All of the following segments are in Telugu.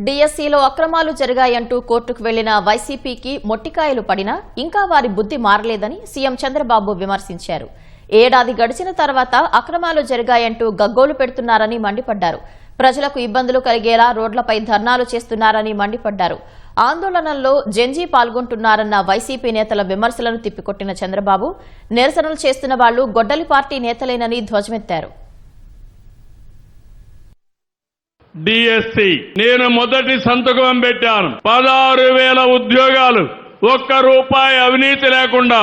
డిఎస్సీలో అక్రమాలు జరిగాయంటూ కోర్టుకు వెళ్లిన వైసీపీకి మొట్టికాయలు పడినా ఇంకా వారి బుద్ధి మారలేదని సీఎం చంద్రబాబు విమర్శించారు. ఏడాది గడిచిన తర్వాత అక్రమాలు జరిగాయంటూ గగ్గోలు పెడుతున్నారని మండిపడ్డారు. ప్రజలకు ఇబ్బందులు కలిగేలా రోడ్లపై ధర్నాలు చేస్తున్నారని మండిపడ్డారు. ఆందోళనల్లో జెన్జీ పాల్గొంటున్నారన్న వైసీపీ నేతల విమర్శలను తిప్పికొట్టిన చంద్రబాబు నిరసనలు చేస్తున్న వాళ్లు గొడ్డలి పార్టీ నేతలేనని ధ్వజమెత్తారు. డిఎస్సి నేను మొదటి సంతకం పెట్టాను. 16,000 ఉద్యోగాలు, ₹1 అవినీతి లేకుండా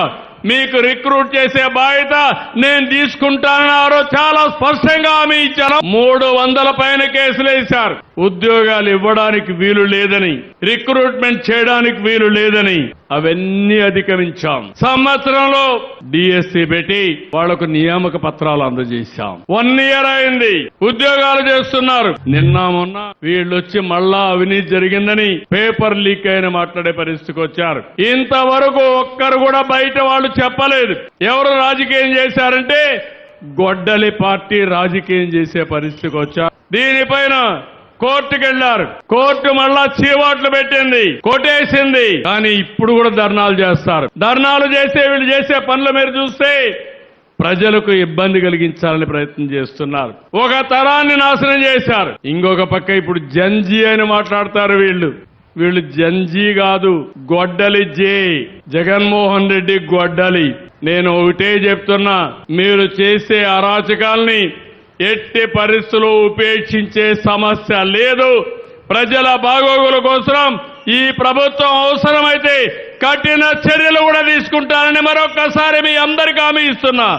మీకు రిక్రూట్ చేసే బాధ్యత నేను తీసుకుంటానని చాలా స్పష్టంగా హామీ ఇచ్చాను. 300 పైన కేసులు వేశారు. ఉద్యోగాలు ఇవ్వడానికి వీలు లేదని, రిక్రూట్మెంట్ చేయడానికి వీలు లేదని అవన్నీ అధిగమించాం. సంవత్సరంలో డిఎస్సి పెట్టి వాళ్లకు నియామక పత్రాలు అందజేశాం. 1 ఇయర్ అయింది, ఉద్యోగాలు చేస్తున్నారు. నిన్న మొన్న వీళ్ళొచ్చి మళ్ళా అవినీతి జరిగిందని పేపర్ లీక్ అయిన మాట్లాడే పరిస్థితికి వచ్చారు. ఇంతవరకు ఒక్కరు కూడా బయట వాళ్ళు చెప్పలేదు. ఎవరు రాజకీయం చేశారంటే గొడ్డలి పార్టీ రాజకీయం చేసే పరిస్థితికి వచ్చారు. దీనిపైన కోర్టుకెళ్లారు. కోర్టు మళ్ళా చీవాట్లు పెట్టింది, కొట్టేసింది. కానీ ఇప్పుడు కూడా ధర్నాలు చేస్తారు. ధర్నాలు చేసే వీళ్ళు చేసే పనులు మీరు చూస్తే ప్రజలకు ఇబ్బంది కలిగించాలని ప్రయత్నం చేస్తున్నారు. ఒక తరాన్ని నాశనం చేశారు. ఇంకొక పక్క ఇప్పుడు జంజీ అని మాట్లాడతారు. వీళ్ళు జంజీ కాదు, గొడ్డలి జగన్మోహన్ రెడ్డి గొడ్డలి. నేను ఒకటే చెప్తున్నా, మీరు చేసే అరాచకాల్ని ఎట్టి పరిస్థితుల్లో ఉపేక్షించే సమస్య లేదు. ప్రజల బాగోగుల కోసం ఈ ప్రభుత్వం అవసరమైతే కఠిన చర్యలు కూడా తీసుకుంటానని మరొక్కసారి మీ అందరికీ హామీ ఇస్తున్నా.